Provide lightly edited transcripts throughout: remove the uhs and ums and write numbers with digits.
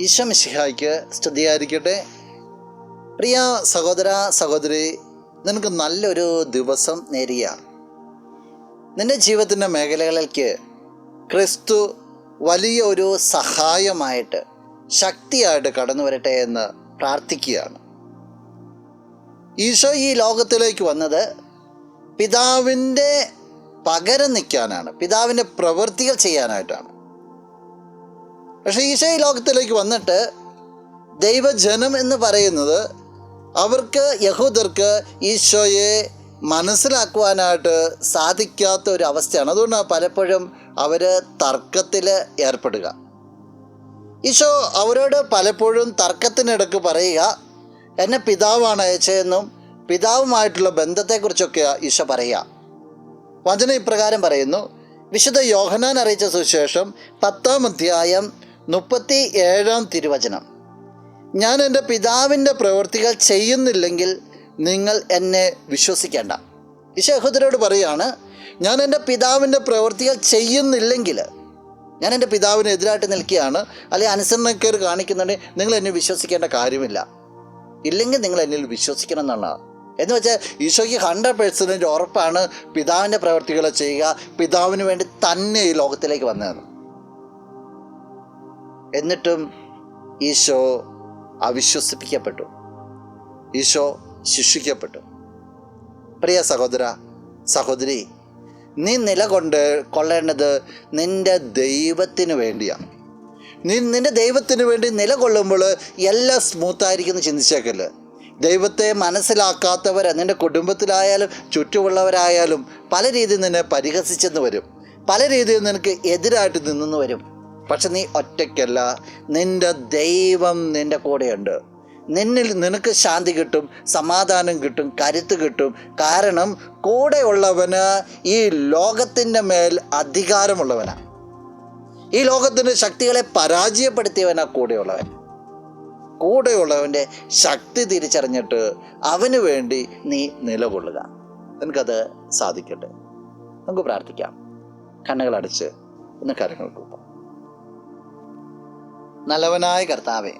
ഈശോ മിശിഹായ്ക്ക് സ്തുതിയായിരിക്കട്ടെ. പ്രിയ സഹോദര സഹോദരി, നിനക്ക് നല്ലൊരു ദിവസം നേരുക. നിൻ്റെ ജീവിതത്തിൻ്റെ മേഖലകളിലേക്ക് ക്രിസ്തു വലിയ ഒരു സഹായമായിട്ട്, ശക്തിയായിട്ട് കടന്നു വരട്ടെ എന്ന് പ്രാർത്ഥിക്കുകയാണ്. ഈശോ ഈ ലോകത്തിലേക്ക് വന്നത് പിതാവിൻ്റെ പകരം നിൽക്കാനാണ്, പിതാവിൻ്റെ പ്രവൃത്തികൾ ചെയ്യാനായിട്ടാണ്. പക്ഷേ ഈശോ ഈ ലോകത്തിലേക്ക് വന്നിട്ട് ദൈവജനം എന്ന് പറയുന്നത് അവർക്ക്, യഹൂദർക്ക് ഈശോയെ മനസ്സിലാക്കുവാനായിട്ട് സാധിക്കാത്ത ഒരു അവസ്ഥയാണ്. അതുകൊണ്ടാണ് പലപ്പോഴും അവർ തർക്കത്തിൽ ഏർപ്പെടുക. ഈശോ അവരോട് പലപ്പോഴും തർക്കത്തിനിടക്ക് പറയുക, എന്നെ പിതാവാണ് അയച്ചതെന്നും പിതാവുമായിട്ടുള്ള ബന്ധത്തെക്കുറിച്ചൊക്കെ ഈശോ പറയുക. വചനം ഇപ്രകാരം പറയുന്നു. വിശുദ്ധ യോഹന്നാൻ അറിയിച്ച സുവിശേഷം 10-ാം അധ്യായം 37-ാം തിരുവചനം. ഞാൻ എൻ്റെ പിതാവിൻ്റെ പ്രവൃത്തികൾ ചെയ്യുന്നില്ലെങ്കിൽ നിങ്ങൾ എന്നെ വിശ്വസിക്കേണ്ട. ഈശോ യഹൂദരോട് പറയുകയാണ്, ഞാൻ എൻ്റെ പിതാവിൻ്റെ പ്രവൃത്തികൾ ചെയ്യുന്നില്ലെങ്കിൽ, ഞാൻ എൻ്റെ പിതാവിന് എതിരായിട്ട് നിൽക്കുകയാണ്, അല്ലെങ്കിൽ അനുസരണക്കേട് കാണിക്കുന്നുണ്ടെങ്കിൽ നിങ്ങൾ എന്നെ വിശ്വസിക്കേണ്ട കാര്യമില്ല. ഇല്ലെങ്കിൽ നിങ്ങൾ എന്നിൽ വിശ്വസിക്കണം എന്നുള്ളതാണ്. എന്ന് വെച്ചാൽ ഈശോയ്ക്ക് 100% ഉറപ്പാണ് പിതാവിൻ്റെ പ്രവൃത്തികൾ ചെയ്യുക, പിതാവിന് വേണ്ടി തന്നെ ഈ ലോകത്തിലേക്ക് വന്നതെന്ന്. എന്നിട്ടും ഈശോ അവിശ്വസിപ്പിക്കപ്പെട്ടു, ഈശോ ശിക്ഷിക്കപ്പെട്ടു. പ്രിയ സഹോദര സഹോദരി, നീ കൊള്ളേണ്ടത് നിൻ്റെ ദൈവത്തിന് വേണ്ടിയാണ്. നീ നിൻ്റെ ദൈവത്തിന് വേണ്ടി നിലകൊള്ളുമ്പോൾ എല്ലാം സ്മൂത്തായിരിക്കും എന്ന് ചിന്തിച്ചേക്കല്ല്. ദൈവത്തെ മനസ്സിലാക്കാത്തവർ നിൻ്റെ കുടുംബത്തിലായാലും ചുറ്റുമുള്ളവരായാലും പല രീതിയിൽ നിന്നെ പരിഹസിച്ചെന്ന് വരും, പല രീതിയിൽ നിനക്ക് എതിരായിട്ട് നിന്നെന്ന് വരും. പക്ഷെ നീ ഒറ്റയ്ക്കല്ല, നിൻ്റെ ദൈവം നിൻ്റെ കൂടെയുണ്ട്. നിനക്ക് ശാന്തി കിട്ടും, സമാധാനം കിട്ടും, കരുത്ത് കിട്ടും. കാരണം കൂടെയുള്ളവന് ഈ ലോകത്തിൻ്റെ മേൽ അധികാരമുള്ളവനാണ്. ഈ ലോകത്തിൻ്റെ ശക്തികളെ പരാജയപ്പെടുത്തിയവനാണ് കൂടെയുള്ളവൻ. കൂടെയുള്ളവൻ്റെ ശക്തി തിരിച്ചറിഞ്ഞിട്ട് അവന് വേണ്ടി നീ നിലകൊള്ളുക. നിനക്കത് സാധിക്കട്ടെ. നമുക്ക് പ്രാർത്ഥിക്കാം. കണ്ണുകളടച്ച് ഒന്ന് കരങ്ങൾ കൂപ്പാം. നല്ലവനായ കർത്താവേ,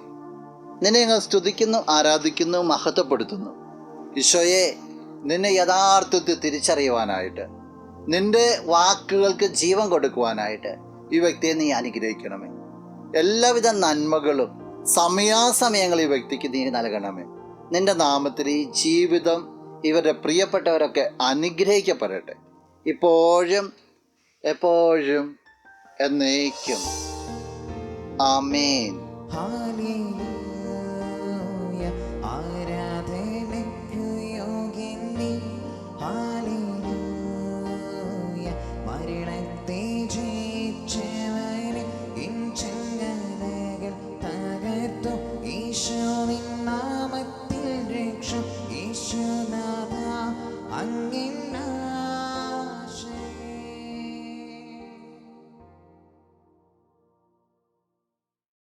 നിന്നെ ഞങ്ങൾ സ്തുതിക്കുന്നു, ആരാധിക്കുന്നു, മഹത്വപ്പെടുത്തുന്നു. ഈശോയെ, നിന്നെ യഥാർത്ഥത്തിൽ തിരിച്ചറിയുവാനായിട്ട്, നിൻ്റെ വാക്കുകൾക്ക് ജീവൻ കൊടുക്കുവാനായിട്ട് ഈ വ്യക്തിയെ നീ അനുഗ്രഹിക്കണമേ. എല്ലാവിധ നന്മകളും സമയാസമയങ്ങൾ ഈ വ്യക്തിക്ക് നീ നൽകണമേ. നിൻ്റെ നാമത്തിൽ ഈ ജീവിതം ഇവരുടെ പ്രിയപ്പെട്ടവരൊക്കെ അനുഗ്രഹിക്കപ്പെടട്ടെ, ഇപ്പോഴും എപ്പോഴും എന്നേക്കും. ആമേൻ.